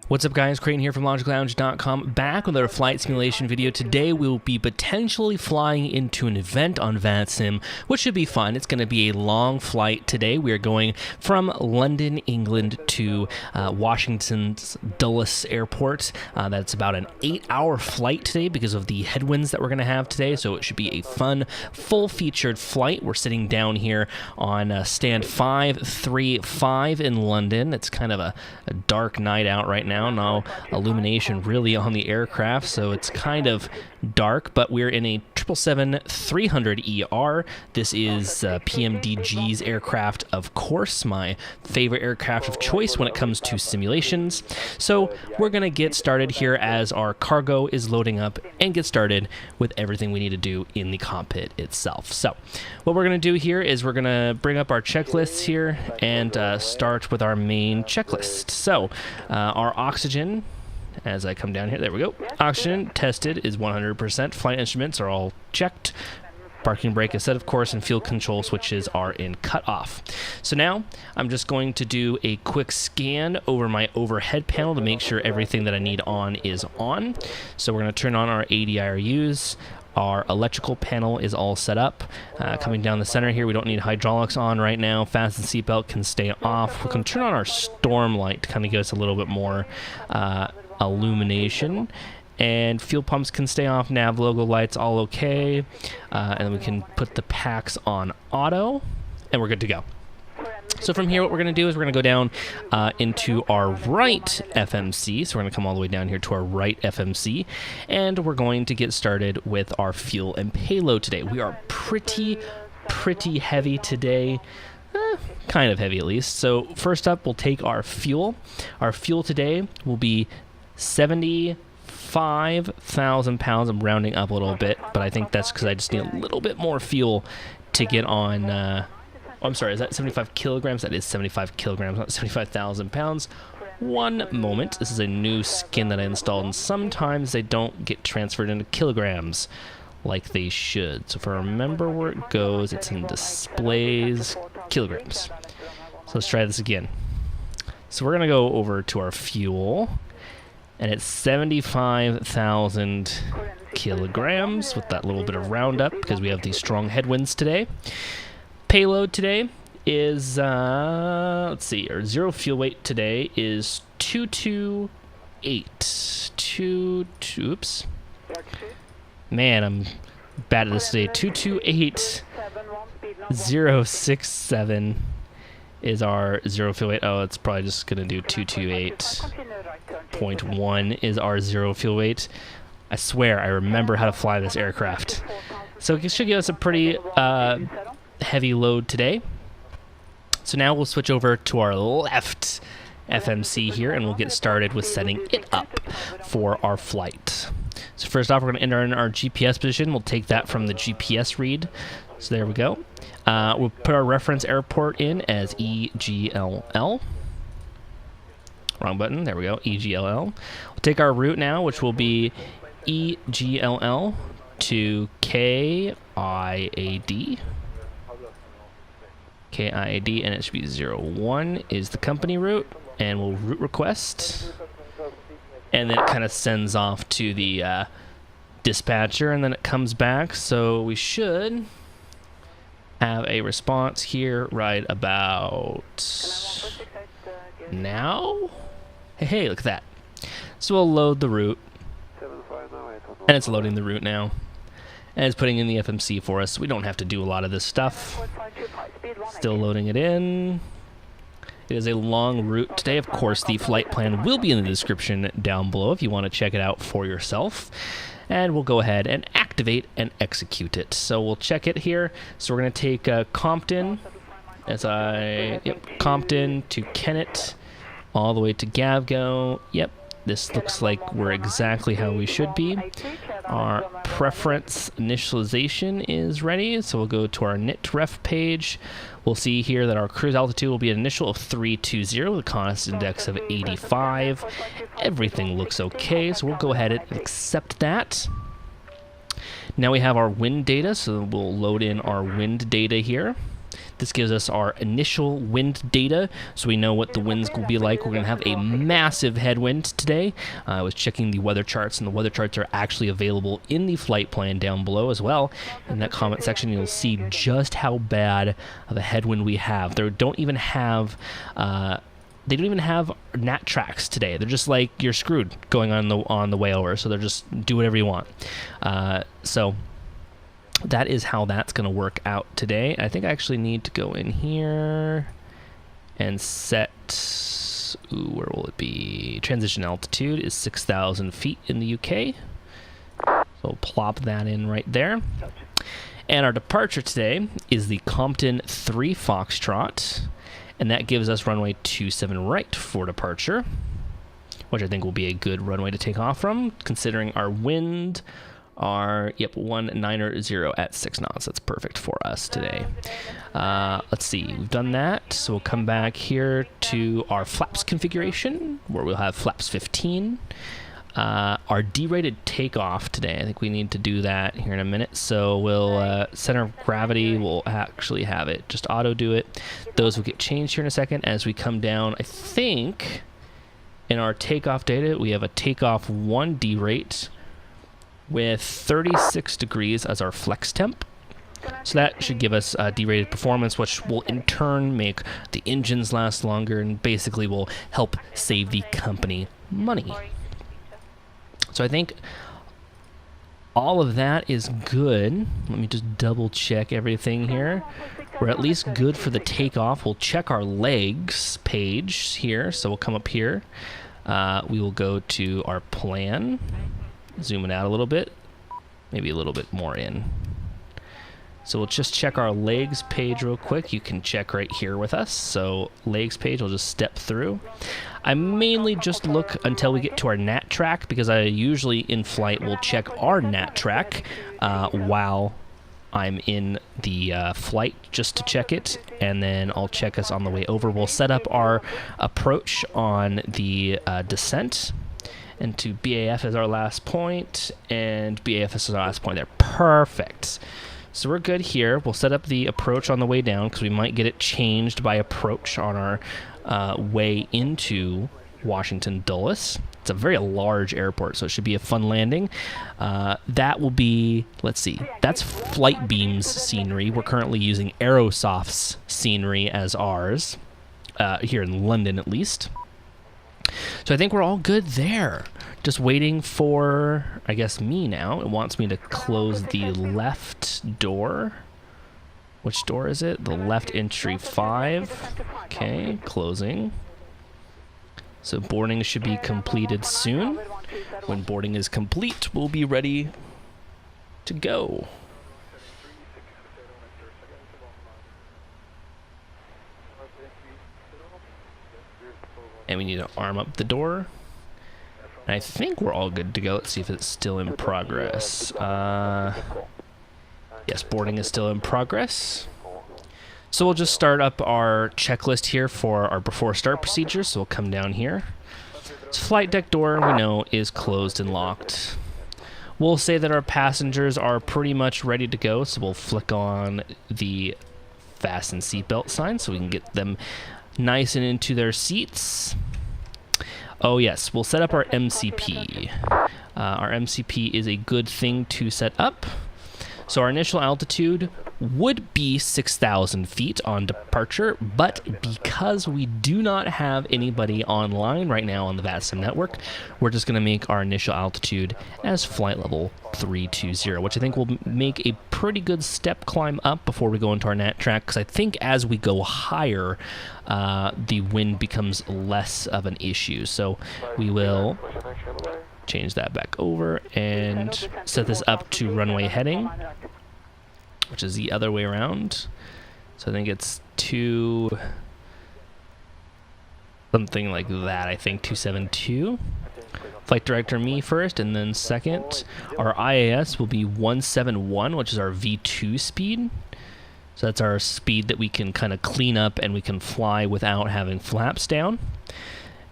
What's up guys, Creighton here from LogicLounge.com, back with our flight simulation video. Today we'll be potentially flying into an event on VATSIM, which should be fun. It's going to be a long flight today. We are going from London, England to Washington's Dulles Airport. That's about an 8-hour flight today because of the headwinds that we're going to have today, so it should be a fun, full-featured flight. We're sitting down here on stand 535 in London. It's kind of a dark night out right now. No illumination really on the aircraft, so it's kind of dark, but we're in a 777-300ER. This is PMDG's aircraft, of course, my favorite aircraft of choice when it comes to simulations. So we're going to get started here as our cargo is loading up and get started with everything we need to do in the cockpit itself. So what we're going to do here is we're going to bring up our checklists here and start with our main checklist. So our oxygen, as I come down here, there we go. Oxygen tested is 100%. Flight instruments are all checked. Parking brake is set, of course, and fuel control switches are in cutoff. So now I'm just going to do a quick scan over my overhead panel to make sure everything that I need on is on. So we're going to turn on our ADIRUs. Our electrical panel is all set up. Coming down the center here, we don't need hydraulics on right now. Fasten seatbelt can stay off. We can turn on our storm light to kind of give us a little bit more illumination. And fuel pumps can stay off. Nav logo lights all okay. And then we can put the packs on auto, and we're good to go. So from here, what we're going to do is we're going to go down into our right FMC. So we're going to come all the way down here to our right FMC, and we're going to get started with our fuel and payload today. We are pretty heavy today. Kind of heavy at least. So first up, we'll take our fuel. Our fuel today will be 75,000 pounds. I'm rounding up a little bit, but I think that's because I just need a little bit more fuel to get on... I'm sorry, is that 75 kilograms? That is 75 kilograms, not 75,000 pounds. One moment. This is a new skin that I installed, and sometimes they don't get transferred into kilograms like they should. So if I remember where it goes, it's in displays, kilograms. So let's try this again. So we're going to go over to our fuel, and it's 75,000 kilograms with that little bit of roundup because we have these strong headwinds today. Payload today is, let's see, our zero fuel weight today is 228. Oops. Man, I'm bad at this today. 228067 is our zero fuel weight. Oh, it's probably just going to do 228.1 is our zero fuel weight. I swear I remember how to fly this aircraft. So it should give us a pretty... heavy load today. So now we'll switch over to our left FMC here, and we'll get started with setting it up for our flight. So first off, we're going to enter in our GPS position. We'll take that from the GPS read. So there we go. We'll put our reference airport in as EGLL. Wrong button. There we go. EGLL. We'll take our route now, which will be EGLL to KIAD. KIAD, and it should be 01 is the company route, and we'll route request, and then it kind of sends off to the dispatcher, and then it comes back. So we should have a response here right about now. Hey, look at that. So we'll load the route, and it's loading the route now. And it's putting in the FMC for us. We don't have to do a lot of this stuff. Still loading it in. It is a long route today. Of course, the flight plan will be in the description down below if you want to check it out for yourself. And we'll go ahead and activate and execute it. So we'll check it here. So we're going to take Compton, Compton to Kennet, all the way to Gavgo. Yep. This looks like we're exactly how we should be. Our preference initialization is ready, so we'll go to our NITREF page. We'll see here that our cruise altitude will be an initial of 320 with a CONUS index of 85. Everything looks okay, so we'll go ahead and accept that. Now we have our wind data, so we'll load in our wind data here. This gives us our initial wind data, so we know what the winds will be like. We're going to have a massive headwind today. I was checking the weather charts, and the weather charts are actually available in the flight plan down below as well. In that comment section, you'll see just how bad of a headwind we have. They don't even have nat tracks today. They're just like, you're screwed going on the way over. So they're just do whatever you want. So that is how that's going to work out today. I think I actually need to go in here and set, where will it be? Transition altitude is 6,000 feet in the UK. So plop that in right there. And our departure today is the Compton 3 Foxtrot. And that gives us runway 27 right for departure, which I think will be a good runway to take off from, considering our wind are, 190 at 6 knots. That's perfect for us today. Let's see, we've done that. So we'll come back here to our flaps configuration, where we'll have flaps 15. Our derated takeoff today, I think we need to do that here in a minute. So we'll center of gravity, we'll actually have it just auto do it. Those will get changed here in a second as we come down. I think in our takeoff data, we have a takeoff 1 derate with 36 degrees as our flex temp. So that should give us derated performance, which will in turn make the engines last longer and basically will help save the company money. So I think all of that is good. Let me just double check everything here. We're at least good for the takeoff. We'll check our legs page here. So we'll come up here. We will go to our plan. Zoom it out a little bit. Maybe a little bit more in. So we'll just check our legs page real quick. You can check right here with us. So legs page, we'll just step through. I mainly just look until we get to our nat track, because I usually in flight will check our nat track while I'm in the flight just to check it, and then I'll check us on the way over. We'll set up our approach on the descent, and to BAF as our last point, and BAF as our last point there. Perfect. So we're good here. We'll set up the approach on the way down, because we might get it changed by approach on our way into Washington Dulles. It's a very large airport, so it should be a fun landing. That will be, let's see, that's Flight Beam's scenery. We're currently using Aerosoft's scenery as ours, here in London at least. So I think we're all good there. Just waiting for, I guess, me now. It wants me to close the left door. Which door is it? The left entry 5. Okay, closing. So boarding should be completed soon. When boarding is complete, we'll be ready to go. And we need to arm up the door. And I think we're all good to go. Let's see if it's still in progress. Yes, boarding is still in progress. So we'll just start up our checklist here for our before start procedures. So we'll come down here. This flight deck door we know is closed and locked. We'll say that our passengers are pretty much ready to go. So we'll flick on the fasten seatbelt sign so we can get them nice and into their seats. Oh yes, we'll set up our MCP. Our MCP is a good thing to set up. So our initial altitude would be 6,000 feet on departure, but because we do not have anybody online right now on the VATSIM network, we're just going to make our initial altitude as flight level 320, which I think will make a pretty good step climb up before we go into our nat track, because I think as we go higher, the wind becomes less of an issue. So we will change that back over and set this up to runway heading, which is the other way around. So I think it's something like that. I think 272. Flight director me first, and then second. Our IAS will be 171, which is our V2 speed. So that's our speed that we can kind of clean up and we can fly without having flaps down.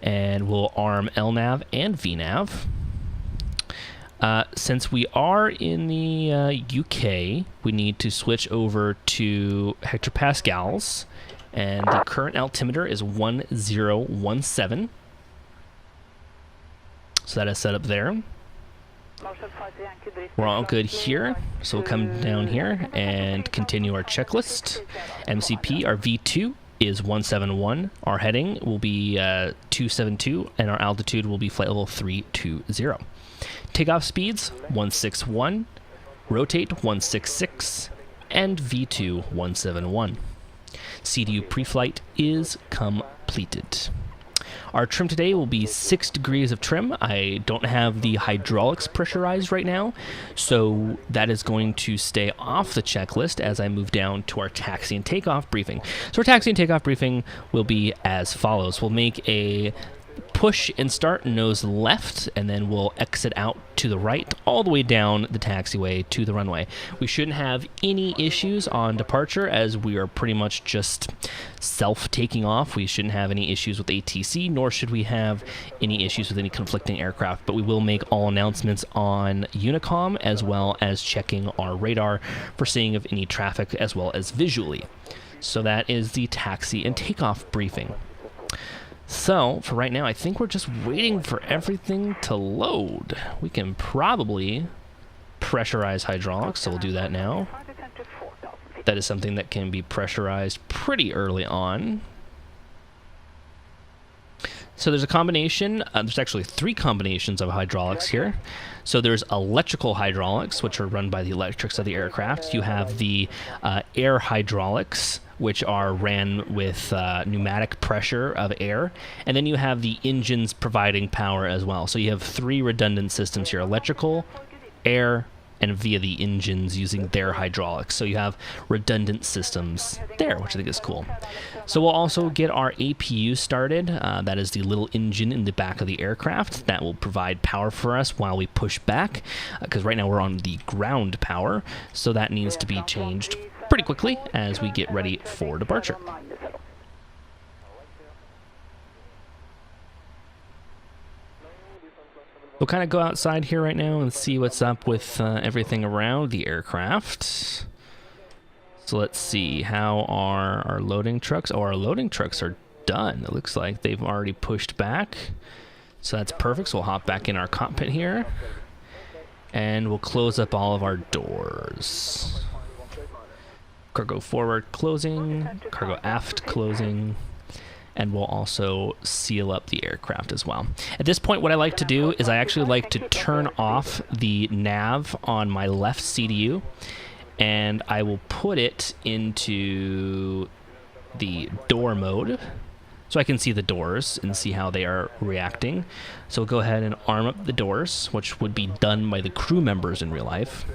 And we'll arm LNAV and VNAV. Since we are in the UK, we need to switch over to hectopascals, and the current altimeter is 1017. So that is set up there. We're all good here, so we'll come down here and continue our checklist. MCP, our V2 is 171. Our heading will be 272, and our altitude will be flight level 320. Takeoff speeds 161, rotate 166, and V2 171. CDU pre-flight is completed. Our trim today will be 6 degrees of trim. I don't have the hydraulics pressurized right now, so that is going to stay off the checklist as I move down to our taxi and takeoff briefing. So our taxi and takeoff briefing will be as follows. We'll make a push and start nose left, and then we'll exit out to the right all the way down the taxiway to the runway. We shouldn't have any issues on departure as we are pretty much just self-taking off. We shouldn't have any issues with ATC, nor should we have any issues with any conflicting aircraft, but we will make all announcements on Unicom as well as checking our radar for seeing if any traffic as well as visually. So that is the taxi and takeoff briefing. So, for right now, I think we're just waiting for everything to load. We can probably pressurize hydraulics, so we'll do that now. That is something that can be pressurized pretty early on. So there's a combination, there's actually 3 combinations of hydraulics here. So there's electrical hydraulics, which are run by the electrics of the aircraft. You have the air hydraulics, which are ran with pneumatic pressure of air. And then you have the engines providing power as well. So you have 3 redundant systems here: electrical, air, and via the engines using their hydraulics. So you have redundant systems there, which I think is cool. So we'll also get our APU started. That is the little engine in the back of the aircraft that will provide power for us while we push back, because right now we're on the ground power, so that needs to be changed pretty quickly as we get ready for departure. We'll kind of go outside here right now and see what's up with everything around the aircraft. So let's see, how are our loading trucks? Oh, our loading trucks are done. It looks like they've already pushed back. So that's perfect. So we'll hop back in our cockpit here. And we'll close up all of our doors. Cargo forward closing, cargo aft closing. And we'll also seal up the aircraft as well. At this point, what I like to do is I actually like to turn off the nav on my left CDU, and I will put it into the door mode so I can see the doors and see how they are reacting. So we'll go ahead and arm up the doors, which would be done by the crew members in real life.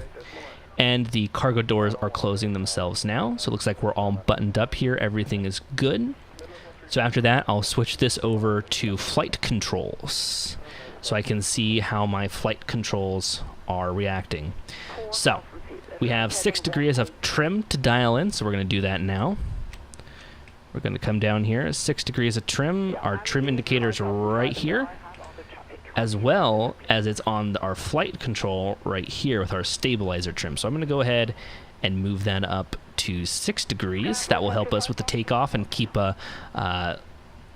And the cargo doors are closing themselves now. So it looks like we're all buttoned up here. Everything is good. So after that, I'll switch this over to flight controls so I can see how my flight controls are reacting. So we have 6 degrees of trim to dial in, so we're going to do that now. We're going to come down here, 6 degrees of trim. Our trim indicator is right here, as well as it's on our flight control right here with our stabilizer trim. So I'm going to go ahead and move that up to 6 degrees. That will help us with the takeoff and keep a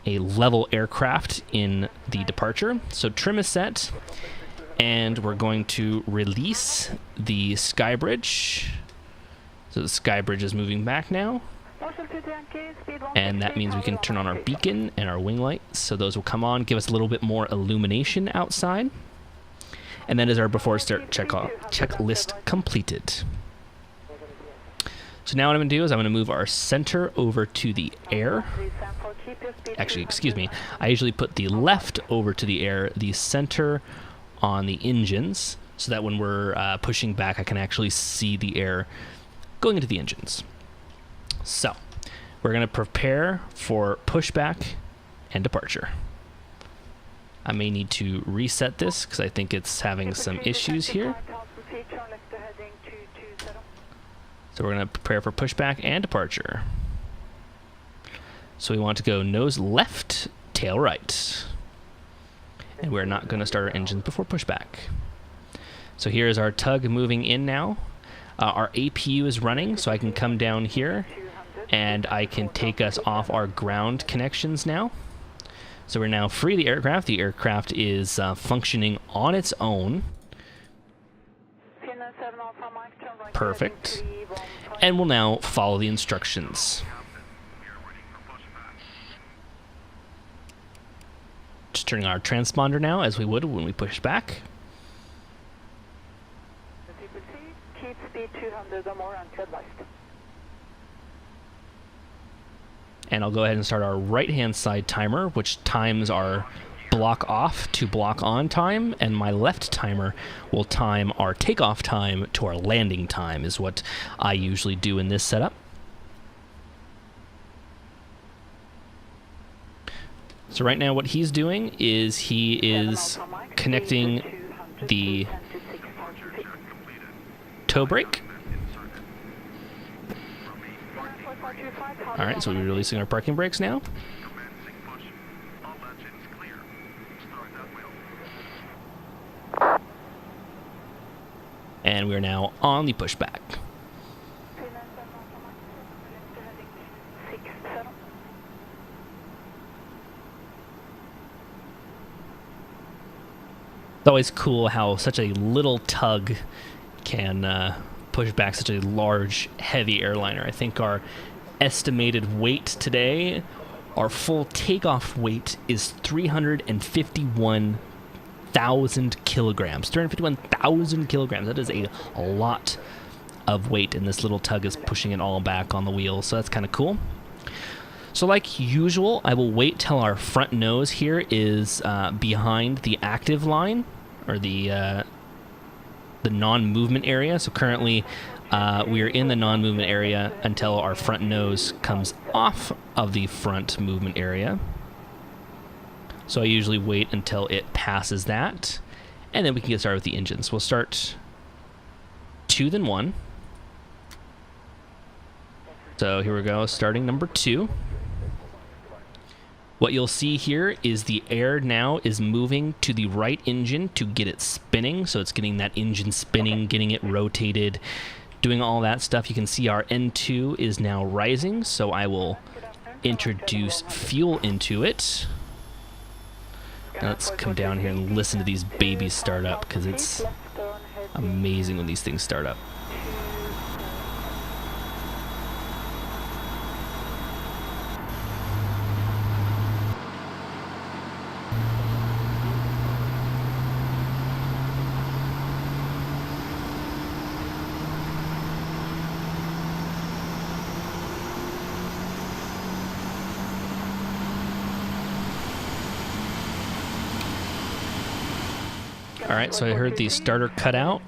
level aircraft in the departure. So trim is set, and we're going to release the skybridge. So the skybridge is moving back now, and that means we can turn on our beacon and our wing lights. So those will come on, give us a little bit more illumination outside. And that is our before start checklist completed. So now what I'm going to do is I'm going to move our center over to the air. Actually, excuse me. I usually put the left over to the air, the center on the engines, so that when we're pushing back, I can actually see the air going into the engines. So we're going to prepare for pushback and departure. I may need to reset this because I think it's having some issues here. So we're going to prepare for pushback and departure. So we want to go nose left, tail right. And we're not going to start our engines before pushback. So here's our tug moving in now. Our APU is running, so I can come down here and I can take us off our ground connections now. So we're now free of the aircraft. The aircraft is functioning on its own. Perfect. And we'll now follow the instructions. Just turning our transponder now, as we would when we push back. Keep speed 200 or more until advised. And I'll go ahead and start our right-hand side timer, which times our block off to block on time, and my left timer will time our takeoff time to our landing time, is what I usually do in this setup. So right now what he's doing is he is connecting the toe brake. Alright, so we're releasing our parking brakes now. And we're now on the pushback. It's always cool how such a little tug can push back such a large, heavy airliner. I think our estimated weight today, our full takeoff weight is 351,000 kilograms. 351,000 kilograms. That is a lot of weight, and this little tug is pushing it all back on the wheel, so that's kind of cool. So like usual, I will wait till our front nose here is behind the active line, or the non-movement area. So currently we are in the non-movement area until our front nose comes off of the front movement area. So I usually wait until it passes that, and then we can get started with the engines. We'll start 2, then 1. So here we go, starting number 2. What you'll see here is the air now is moving to the right engine to get it spinning. So it's getting that engine spinning, getting it rotated, doing all that stuff. You can see our N2 is now rising, so I will introduce fuel into it. Now let's come down here and listen to these babies start up, because it's amazing when these things start up. Alright, so I heard the starter cut out.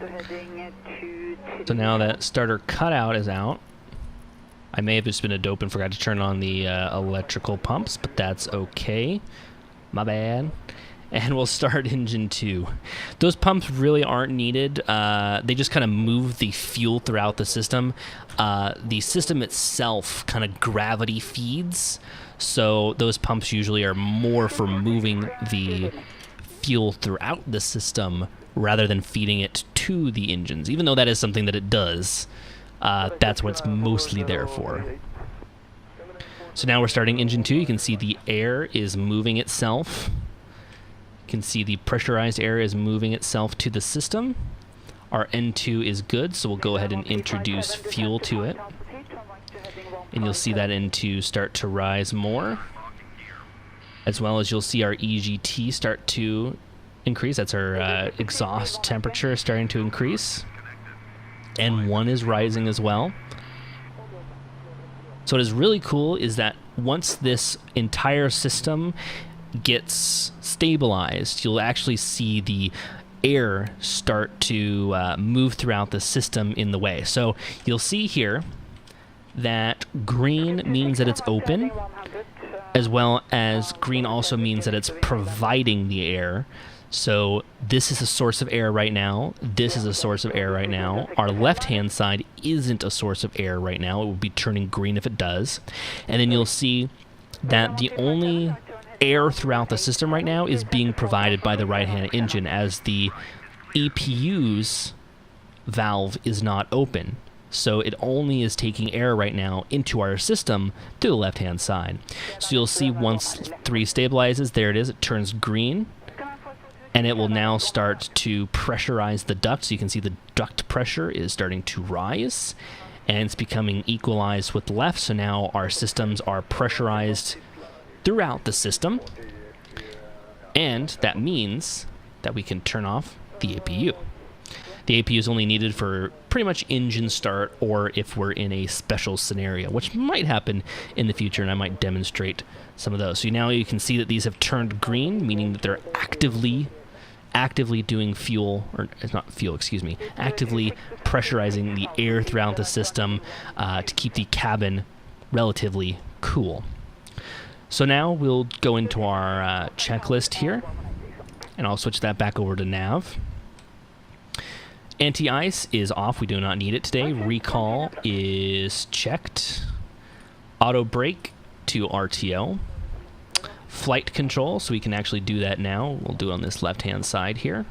So now that starter cutout is out. I may have just been a dope and forgot to turn on the electrical pumps, but that's okay. My bad. And we'll start engine 2. Those pumps really aren't needed. They just kind of move the fuel throughout the system. The system itself kind of gravity feeds, so those pumps usually are more for moving the fuel throughout the system rather than feeding it to the engines, even though that is something that it does. That's what it's mostly there for. So now we're starting engine 2. You can see the air is moving itself. You can see the pressurized air is moving itself to the system. Our N2 is good, so we'll go ahead and introduce fuel to it. And you'll see that N2 start to rise more, as well as you'll see our EGT start to increase. That's our exhaust temperature starting to increase. N1 is rising as well. So what is really cool is that once this entire system gets stabilized, you'll actually see the air start to move throughout the system in the way. So you'll see here that green means that it's open, as well as green also means that it's providing the air. So this is a source of air right now. This is a source of air right now. Our left-hand side isn't a source of air right now. It will be turning green if it does. And then you'll see that the only air throughout the system right now is being provided by the right-hand engine, as the EPU's valve is not open. So it only is taking air right now into our system to the left-hand side. So you'll see once 3 stabilizes, there it is, it turns green. And it will now start to pressurize the duct. So you can see the duct pressure is starting to rise. And it's becoming equalized with left. So now our systems are pressurized throughout the system. And that means that we can turn off the APU. The APU is only needed for pretty much engine start or if we're in a special scenario, which might happen in the future, and I might demonstrate some of those. So now you can see that these have turned green, meaning that they're actively doing fuel, or it's not fuel, excuse me, actively pressurizing the air throughout the system to keep the cabin relatively cool. So now we'll go into our checklist here, and I'll switch that back over to nav. Anti-ice is off. We do not need it today. Recall is checked. Auto brake to RTO. Flight control, so we can actually do that now. We'll do it on this left-hand side here.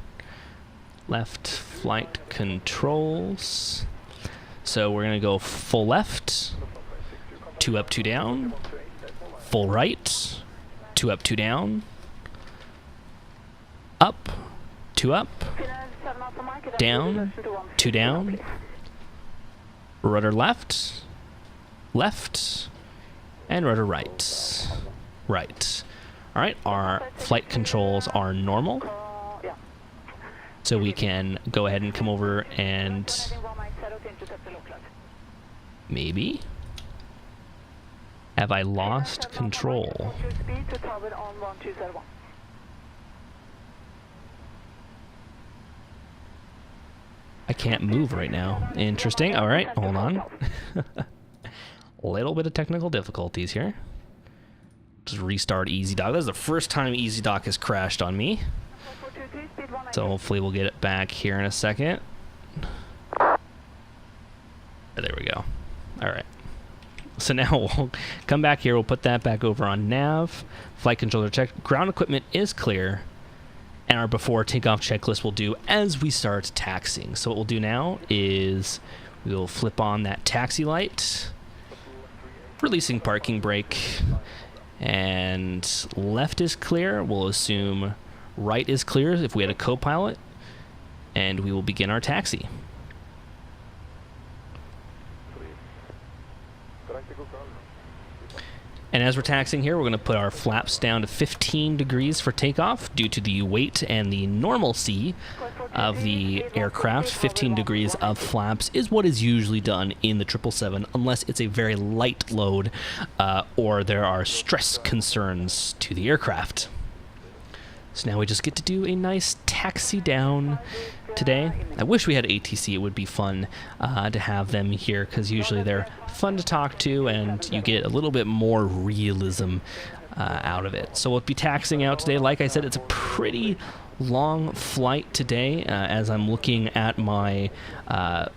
Left flight controls. So we're going to go full left, 2 up, 2 down. Full right, 2 up, 2 down. Up, 2 up. Down, 2 down. Rudder left, left, and rudder right, right. All right, our flight controls are normal. So we can go ahead and come over and maybe. Have I lost control? I can't move right now. Interesting. All right, hold on. A little bit of technical difficulties here. Just restart EasyDock. This is the first time EasyDock has crashed on me. So hopefully we'll get it back here in a second. There we go. All right. So now we'll come back here. We'll put that back over on nav. Flight controller check. Ground equipment is clear. And our before takeoff checklist will do as we start taxiing. So what we'll do now is we'll flip on that taxi light, releasing parking brake, and left is clear. We'll assume right is clear if we had a co-pilot, and we will begin our taxi. And as we're taxiing here, we're going to put our flaps down to 15 degrees for takeoff due to the weight and the normalcy of the aircraft. 15 degrees of flaps is what is usually done in the 777 unless it's a very light load or there are stress concerns to the aircraft. So now we just get to do a nice taxi down today. I wish we had ATC. It would be fun to have them here because usually they're fun to talk to and you get a little bit more realism out of it. So we'll be taxiing out today. Like I said, it's a pretty long flight today as I'm looking at my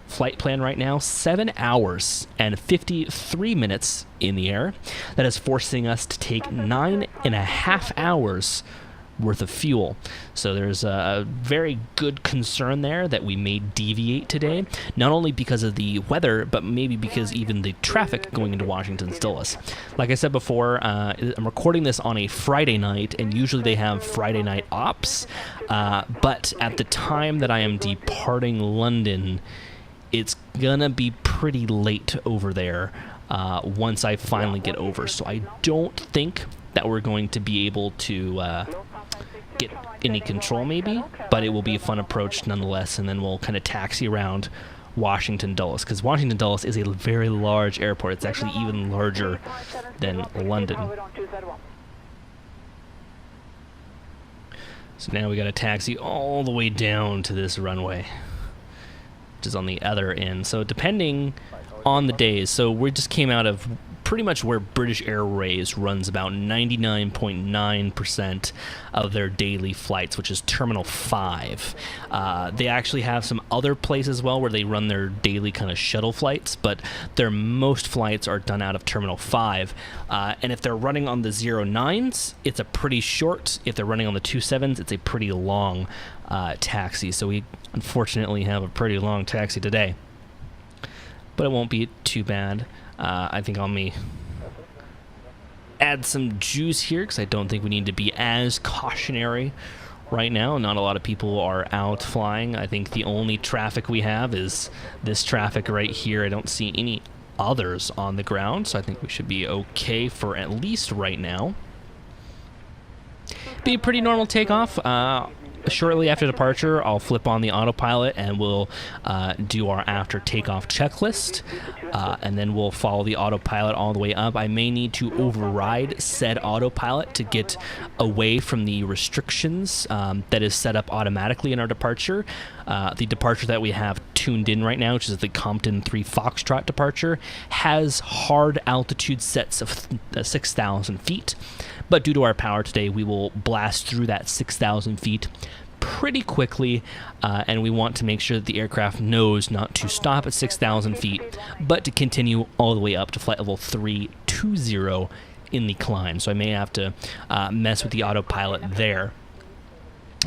flight plan right now. 7 hours and 53 minutes in the air. That is forcing us to take 9.5 hours worth of fuel. So there's a very good concern there that we may deviate today, not only because of the weather, but maybe because even the traffic going into Washington Dulles. Like I said before, I'm recording this on a Friday night, and usually they have Friday night ops, but at the time that I am departing London, it's gonna be pretty late over there once I finally get over. So I don't think that we're going to be able to get any control maybe, but it will be a fun approach nonetheless, and then we'll kind of taxi around Washington Dulles, because Washington Dulles is a very large airport. It's actually even larger than London. So now we got to taxi all the way down to this runway, which is on the other end. So depending on the days, so we just came out of pretty much where British Airways runs about 99.9% of their daily flights, which is Terminal 5. They actually have some other places as well where they run their daily kind of shuttle flights, but their most flights are done out of Terminal 5. And if they're running on the 09s, it's a pretty short. If they're running on the 27s, it's a pretty long taxi. So we unfortunately have a pretty long taxi today, but it won't be too bad. I think I'll add some juice here because I don't think we need to be as cautionary right now. Not a lot of people are out flying. I think the only traffic we have is this traffic right here. I don't see any others on the ground, so I think we should be okay for at least right now. Be a pretty normal takeoff. Shortly after departure, I'll flip on the autopilot and we'll do our after takeoff checklist, and then we'll follow the autopilot all the way up. I may need to override said autopilot to get away from the restrictions that is set up automatically in our departure. The departure that we have tuned in right now, which is the Compton 3 Foxtrot departure, has hard altitude sets of 6,000 feet. But due to our power today, we will blast through that 6,000 feet pretty quickly, and we want to make sure that the aircraft knows not to stop at 6,000 feet, but to continue all the way up to flight level 320 in the climb. So I may have to mess with the autopilot there.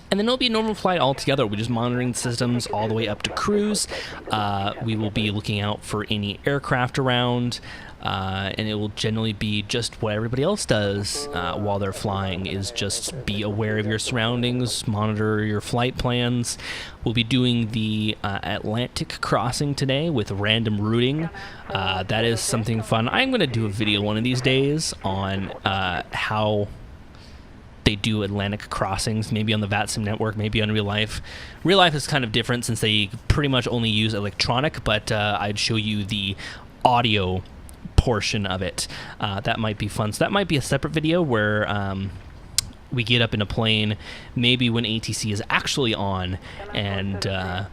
And then it'll be a normal flight altogether. We're just monitoring the systems all the way up to cruise. We will be looking out for any aircraft around, and it will generally be just what everybody else does while they're flying, is just be aware of your surroundings, monitor your flight plans. We'll be doing the Atlantic crossing today with random routing. That is something fun. I'm going to do a video one of these days on how they do Atlantic crossings, maybe on the VATSIM network, maybe on real life. Real life is kind of different since they pretty much only use electronic, but I'd show you the audio portion of it. That might be fun. So that might be a separate video where we get up in a plane, maybe when ATC is actually on, and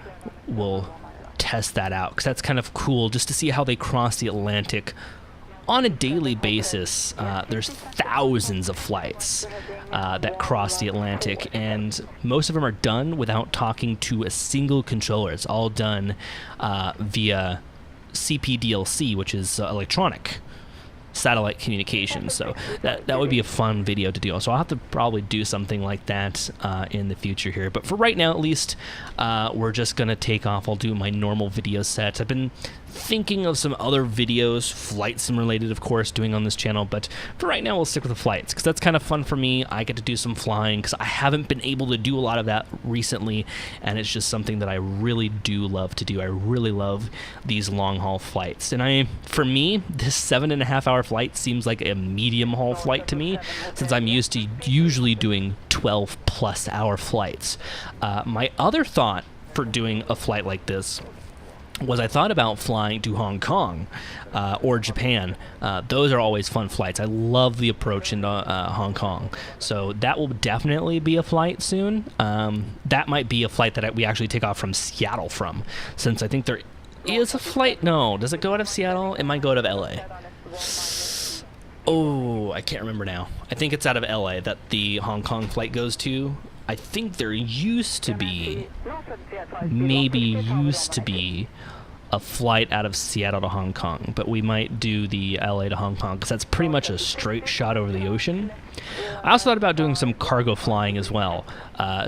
we'll test that out, because that's kind of cool just to see how they cross the Atlantic on a daily basis. There's thousands of flights that cross the Atlantic, and most of them are done without talking to a single controller. It's all done via CPDLC, which is electronic satellite communication. So that would be a fun video to do. So I'll have to probably do something like that in the future here. But for right now, at least, we're just gonna take off. I'll do my normal video set. I've been thinking of some other videos, flight sim related, of course, doing on this channel, but for right now we'll stick with the flights because that's kind of fun for me. I get to do some flying because I haven't been able to do a lot of that recently, and it's just something that I really do love to do. I really love these long haul flights, and for me, this 7.5 hour flight seems like a medium haul flight to me, since I'm used to usually doing 12+ hour flights. My other thought for doing a flight like this was I thought about flying to Hong Kong or Japan. Those are always fun flights. I love the approach into Hong Kong. So that will definitely be a flight soon. That might be a flight that we actually take off from Seattle from, since I think there is a flight. No, does it go out of Seattle? It might go out of LA. Oh, I can't remember now. I think it's out of LA that the Hong Kong flight goes to. I think there used to be a flight out of Seattle to Hong Kong, but we might do the LA to Hong Kong because that's pretty much a straight shot over the ocean. I also thought about doing some cargo flying as well.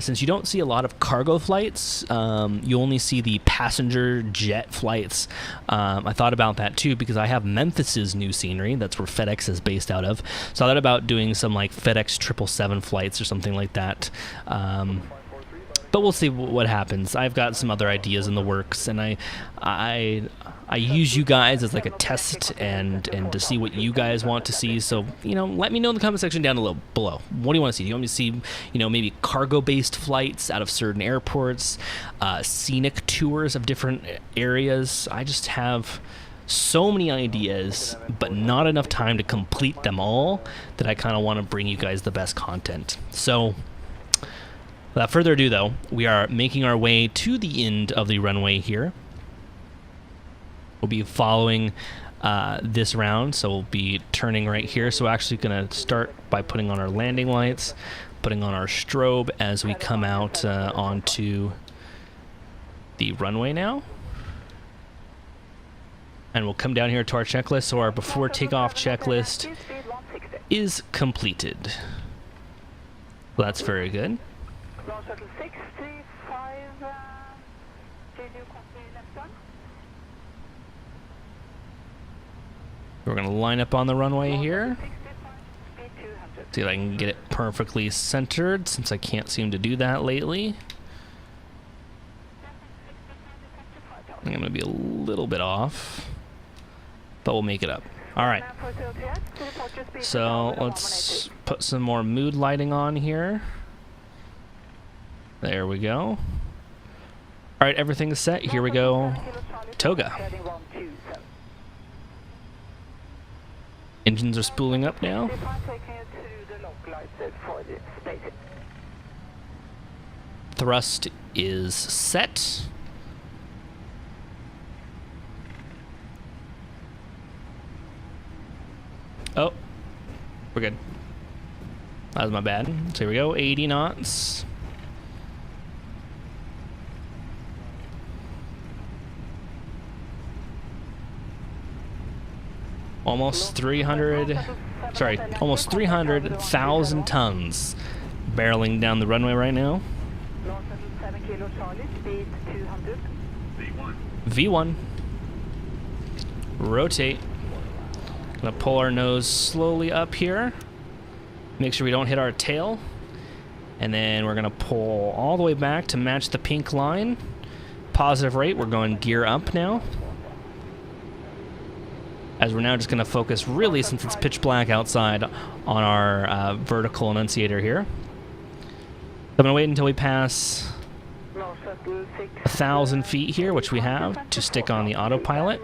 Since you don't see a lot of cargo flights, you only see the passenger jet flights. I thought about that too because I have Memphis's new scenery. That's where FedEx is based out of. So I thought about doing some like FedEx 777 flights or something like that. But we'll see what happens. I've got some other ideas in the works, and I use you guys as like a test and to see what you guys want to see. So, let me know in the comment section down below. What do you want to see? Do you want me to see, maybe cargo-based flights out of certain airports, scenic tours of different areas? I just have so many ideas, but not enough time to complete them all, that I kind of want to bring you guys the best content. So, without further ado, though, we are making our way to the end of the runway here. We'll be following this round, so we'll be turning right here. So we're actually going to start by putting on our landing lights, putting on our strobe as we come out onto the runway now. And we'll come down here to our checklist. So our before takeoff checklist is completed. Well, that's very good. We're going to line up on the runway here. See if I can get it perfectly centered, since I can't seem to do that lately. I'm going to be a little bit off, but we'll make it up. All right. So let's put some more mood lighting on here. There we go. All right, everything's set. Here we go. Toga. Engines are spooling up now. Thrust is set. Oh, we're good. That was my bad. So here we go, 80 knots. Almost 300,000 tons barreling down the runway right now. V1. Rotate. Gonna pull our nose slowly up here. Make sure we don't hit our tail. And then we're gonna pull all the way back to match the pink line. Positive rate, we're going gear up now. As we're now just gonna focus really, since it's pitch black outside, on our vertical enunciator here. I'm gonna wait until we pass 1,000 feet here, which we have, to stick on the autopilot.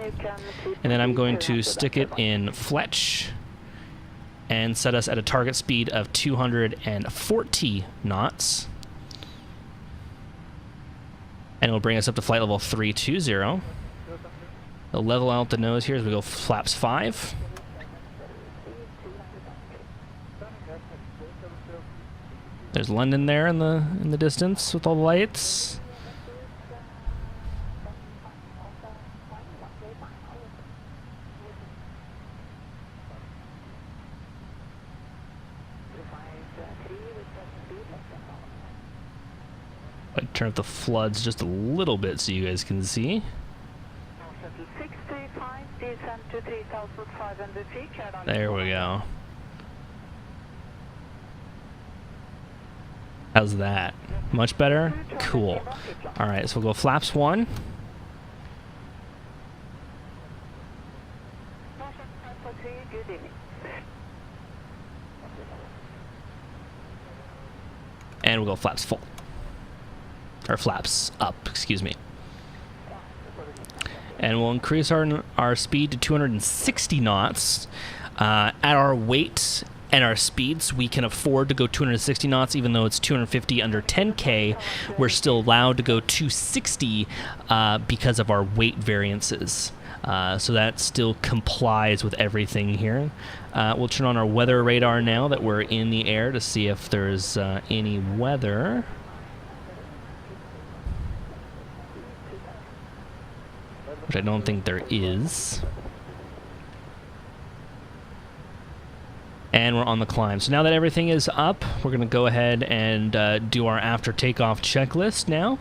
And then I'm going to stick it in Fletch and set us at a target speed of 240 knots. And it'll bring us up to flight level 320. It'll level out the nose here as we go flaps 5. There's London there in the distance with all the lights. I turn up the floods just a little bit so you guys can see. There we go. How's that? Much better? Cool. Alright, so we'll go flaps 1. And we'll go flaps full. Or flaps up, excuse me. And we'll increase our speed to 260 knots. At our weight and our speeds, we can afford to go 260 knots, even though it's 250 under 10K. We're still allowed to go 260 because of our weight variances. So that still complies with everything here. We'll turn on our weather radar now that we're in the air to see if there's any weather. Which I don't think there is. And we're on the climb. So now that everything is up, we're going to go ahead and do our after takeoff checklist now.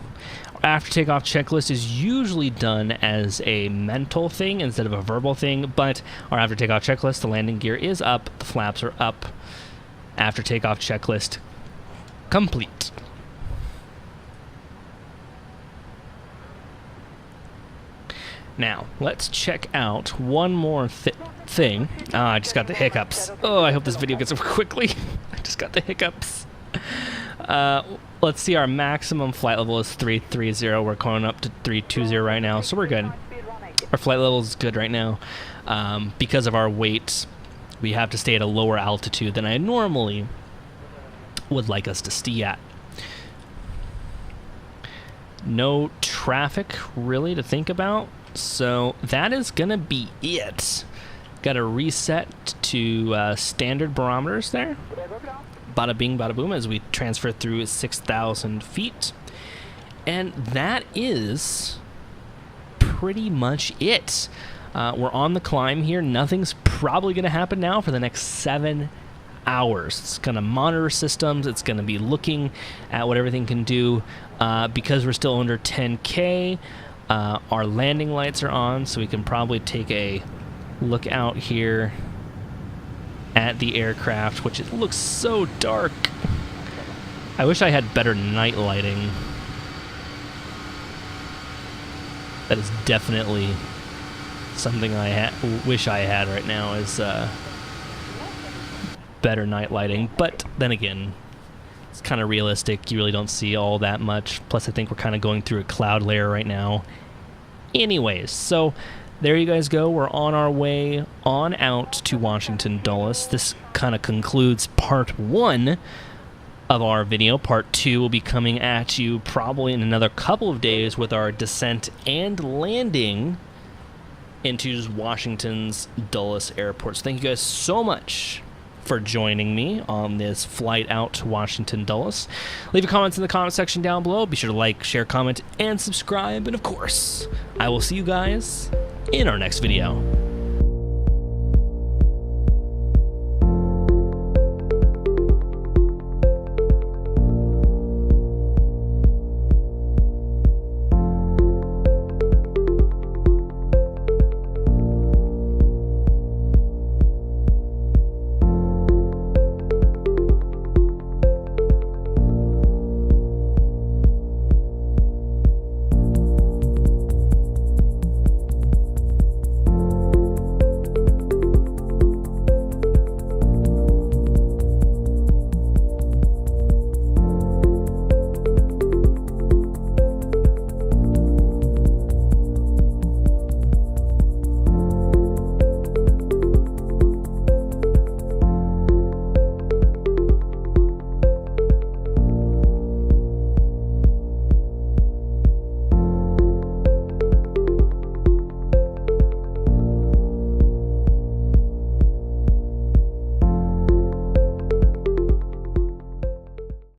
Our after takeoff checklist is usually done as a mental thing instead of a verbal thing, but our after takeoff checklist, the landing gear is up, the flaps are up. After takeoff checklist complete. Now, let's check out one more thing. I just got the hiccups. Oh, I hope this video gets over quickly. I just got the hiccups. Let's see, our maximum flight level is 330. We're going up to 320 right now, so we're good. Our flight level is good right now. Because of our weight, we have to stay at a lower altitude than I normally would like us to stay at. No traffic, really, to think about. So that is going to be it. Got to reset to standard barometers there. Bada bing, bada boom, as we transfer through 6,000 feet. And that is pretty much it. We're on the climb here. Nothing's probably going to happen now for the next 7 hours. It's going to monitor systems. It's going to be looking at what everything can do. Because we're still under 10K, our landing lights are on, so we can probably take a look out here at the aircraft, which it looks so dark. I wish I had better night lighting. That is definitely something I wish I had right now, is better night lighting. But then again, it's kind of realistic. You really don't see all that much. Plus, I think we're kind of going through a cloud layer right now. Anyways, so there you guys go. We're on our way on out to Washington Dulles. This kind of concludes part 1 of our video. Part 2 will be coming at you probably in another couple of days with our descent and landing into Washington's Dulles Airport. So thank you guys so much for joining me on this flight out to Washington Dulles. Leave your comments in the comment section down below. Be sure to like, share, comment, and subscribe. And of course, I will see you guys in our next video.